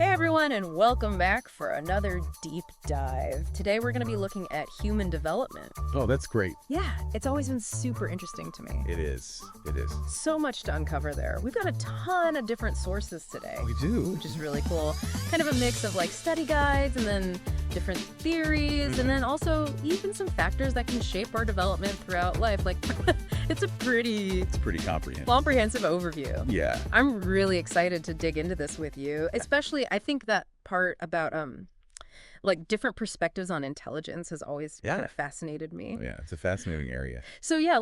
Hey everyone, and welcome back for another deep dive. Today we're going to be looking at human development. Oh, that's great. Yeah, it's always been super interesting to me. It is. It is. So much to uncover there. We've got a ton of different sources today. We do. Which is really cool. Kind of a mix of like study guides and then different theories and then also even some factors that can shape our development throughout life. Like it's pretty comprehensive overview. Yeah. I'm really excited to dig into this with you, especially I think that part about like different perspectives on intelligence has always kind of fascinated me. Oh, yeah, it's a fascinating area. So yeah,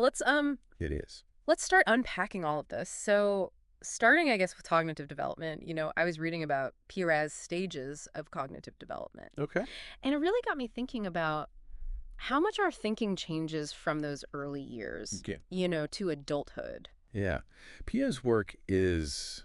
It is. let's start unpacking all of this. So starting, I guess, with cognitive development, I was reading about Piaget's stages of cognitive development. Okay. And it really got me thinking about how much our thinking changes from those early years, to adulthood. Yeah. Piaget's work it's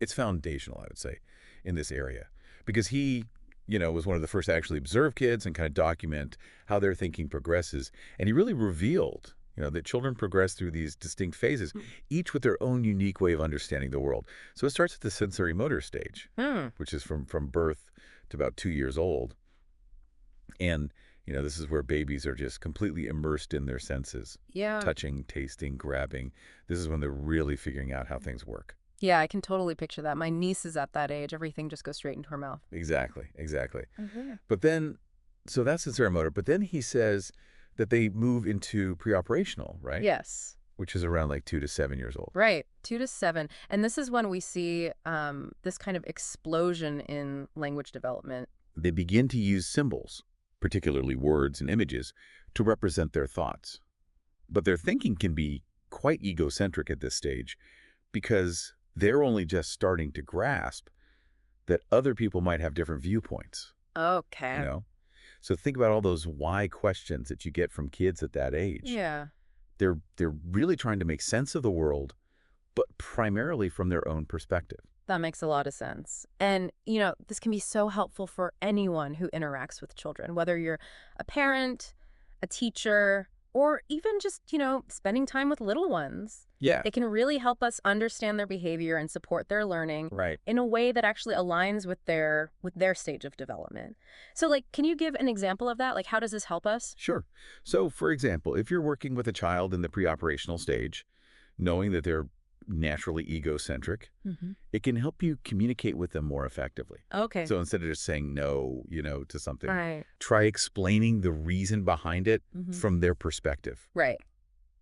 foundational, I would say, in this area. Because he, was one of the first to actually observe kids and kind of document how their thinking progresses. And he really revealed that children progress through these distinct phases, each with their own unique way of understanding the world. So it starts at the sensory motor stage, which is from birth to about 2 years old. And, this is where babies are just completely immersed in their senses. Yeah. Touching, tasting, grabbing. This is when they're really figuring out how things work. Yeah, I can totally picture that. My niece is at that age. Everything just goes straight into her mouth. Exactly. Mm-hmm. But then, so that's sensory motor. But then he says that they move into pre-operational, right? Yes. Which is around like 2 to 7 years old. Right, 2 to 7. And this is when we see this kind of explosion in language development. They begin to use symbols, particularly words and images, to represent their thoughts. But their thinking can be quite egocentric at this stage because they're only just starting to grasp that other people might have different viewpoints. Okay. So think about all those why questions that you get from kids at that age. Yeah. They're really trying to make sense of the world, but primarily from their own perspective. That makes a lot of sense. And, this can be so helpful for anyone who interacts with children, whether you're a parent, a teacher, or even just, spending time with little ones. Yeah. It can really help us understand their behavior and support their learning in a way that actually aligns with their stage of development. So, can you give an example of that? How does this help us? Sure. So, for example, if you're working with a child in the pre-operational stage, knowing that they're naturally egocentric, it can help you communicate with them more effectively. Okay. So instead of just saying no, to something, Right. try explaining the reason behind it from their perspective. Right.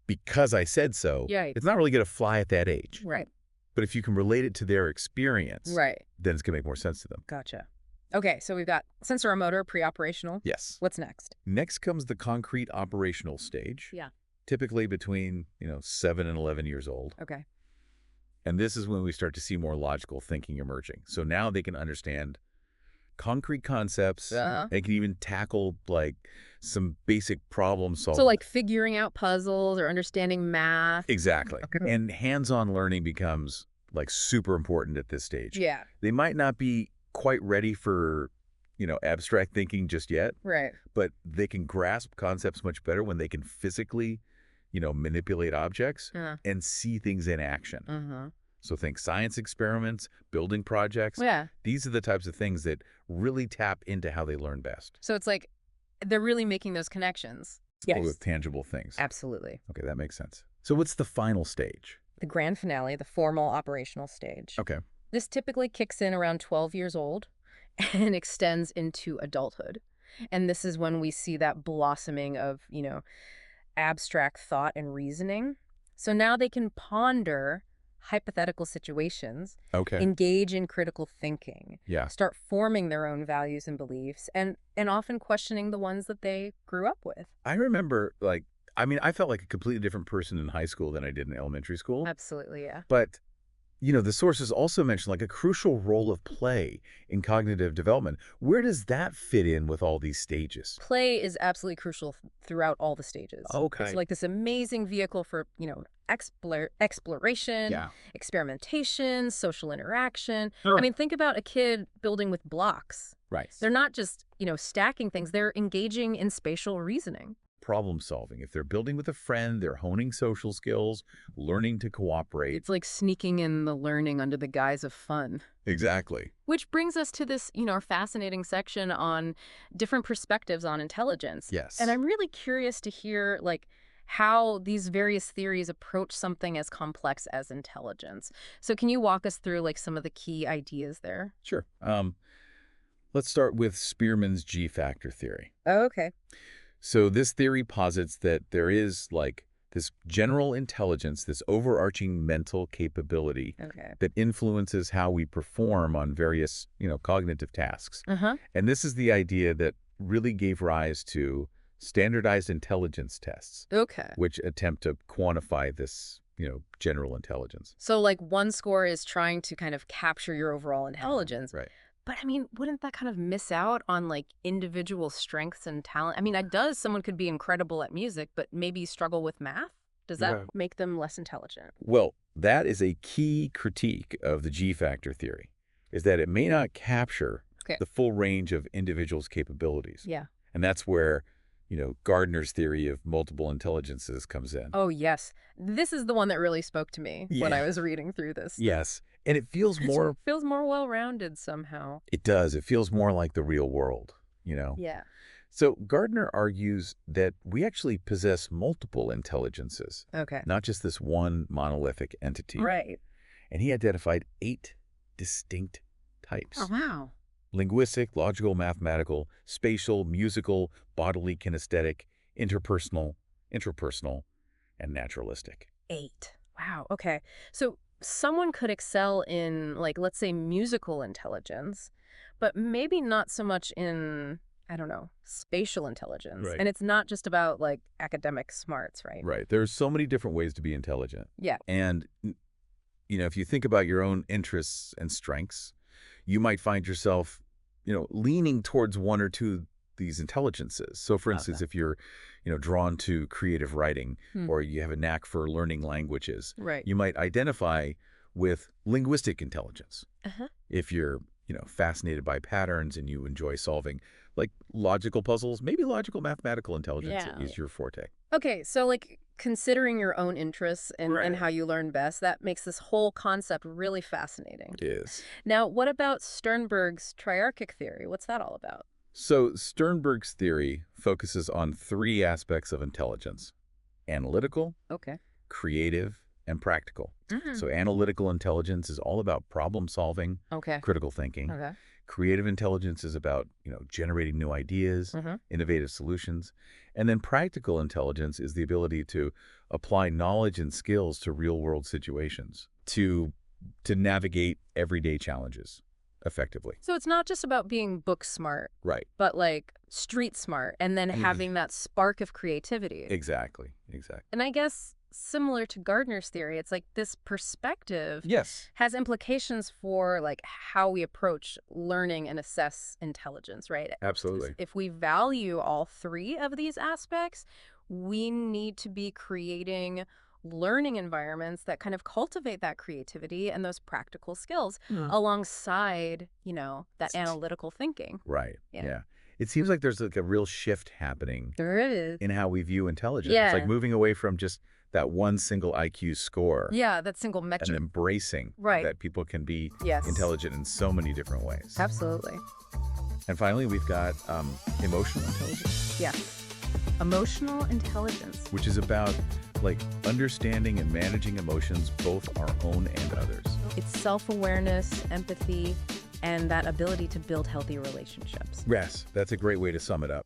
Because I said so, it's not really going to fly at that age. Right. But if you can relate it to their experience, then it's going to make more sense to them. Gotcha. Okay, so we've got sensoromotor, pre-operational. Yes. What's next? Next comes the concrete operational stage. Yeah. Typically between, 7 and 11 years old. Okay. And this is when we start to see more logical thinking emerging. So now they can understand concrete concepts. They can even tackle some basic problem solving. So figuring out puzzles or understanding math. Exactly. Okay. And hands-on learning becomes super important at this stage. Yeah. They might not be quite ready for, abstract thinking just yet. Right. But they can grasp concepts much better when they can physically, manipulate objects and see things in action. So think science experiments, building projects. Yeah. These are the types of things that really tap into how they learn best. So it's they're really making those connections. Yes. With tangible things. Absolutely. Okay, that makes sense. So what's the final stage? The grand finale, the formal operational stage. Okay. This typically kicks in around 12 years old and extends into adulthood. And this is when we see that blossoming of, abstract thought and reasoning. So now they can ponder hypothetical situations, engage in critical thinking, start forming their own values and beliefs, and often questioning the ones that they grew up with. I remember, I felt like a completely different person in high school than I did in elementary school. Absolutely, yeah. But the sources also mention a crucial role of play in cognitive development. Where does that fit in with all these stages? Play is absolutely crucial throughout all the stages. Okay. It's this amazing vehicle for, exploration, experimentation, social interaction. Sure. I mean, think about a kid building with blocks. Right. They're not just, stacking things. They're engaging in spatial reasoning. problem solving. If they're building with a friend, they're honing social skills, learning to cooperate. It's like sneaking in the learning under the guise of fun. Exactly. Which brings us to this, our fascinating section on different perspectives on intelligence. Yes. And I'm really curious to hear, like, how these various theories approach something as complex as intelligence. So can you walk us through, like, some of the key ideas there? Sure. Let's start with Spearman's G-factor theory. Oh, okay. So this theory posits that there is like this general intelligence, this overarching mental capability Okay. that influences how we perform on various, cognitive tasks. Uh-huh. And this is the idea that really gave rise to standardized intelligence tests, Okay. which attempt to quantify this, general intelligence. So, like, one score is trying to kind of capture your overall intelligence. Right. But I mean, wouldn't that kind of miss out on like individual strengths and talent? I mean, it does. Someone could be incredible at music, but maybe struggle with math. Does that Yeah. make them less intelligent? Well, that is a key critique of the G-factor theory, is that it may not capture Okay. the full range of individuals' capabilities. Yeah. And that's where, Gardner's theory of multiple intelligences comes in. Oh, yes. This is the one that really spoke to me when I Yeah. was reading through this. Yes. And it feels more, Feels more well-rounded somehow. it does, it feels more like the real world. Yeah. So Gardner argues that we actually possess multiple intelligences, Okay. not just this one monolithic entity. Right. And he identified 8 distinct types. Oh, wow. Linguistic, logical, mathematical, spatial, musical, bodily, kinesthetic, interpersonal, intrapersonal, and naturalistic. 8. Wow. Okay. So someone could excel in, like, let's say musical intelligence, but maybe not so much in, I don't know, spatial intelligence. Right. And it's not just about, like, academic smarts, right? Right. There's so many different ways to be intelligent. Yeah. And, if you think about your own interests and strengths, you might find yourself, leaning towards one or two of these intelligences. So, for instance, if you're, drawn to creative writing or you have a knack for learning languages, Right. you might identify with linguistic intelligence. Uh-huh. If you're, fascinated by patterns and you enjoy solving like logical puzzles, maybe logical mathematical intelligence Yeah. is your forte. Okay, so like considering your own interests and Right. how you learn best, that makes this whole concept really fascinating. It is. Now, what about Sternberg's triarchic theory? What's that all about? So Sternberg's theory focuses on 3 aspects of intelligence: analytical, Okay. creative, and practical. Mhm. So analytical intelligence is all about problem solving, Okay. critical thinking. Okay. Creative intelligence is about, generating new ideas, Mhm. innovative solutions. And then practical intelligence is the ability to apply knowledge and skills to real-world situations, to navigate everyday challenges effectively. So it's not just about being book smart, Right. but like street smart and then having that spark of creativity. Exactly. And I guess similar to Gardner's theory, it's like this perspective Yes. has implications for like how we approach learning and assess intelligence, right? Absolutely. If we value all 3 of these aspects, we need to be creating learning environments that kind of cultivate that creativity and those practical skills alongside, that analytical thinking. Right. Yeah. Yeah. It seems like there's like a real shift happening There is. in how we view intelligence. Yeah. It's like moving away from just that one single IQ score Yeah, that single and metric. embracing Right. that people can be Yes. intelligent in so many different ways. Absolutely. And finally, we've got emotional intelligence, Yes. Emotional intelligence. which is about like understanding and managing emotions, both our own and others. It's self-awareness, empathy, and that ability to build healthy relationships. Yes, that's a great way to sum it up.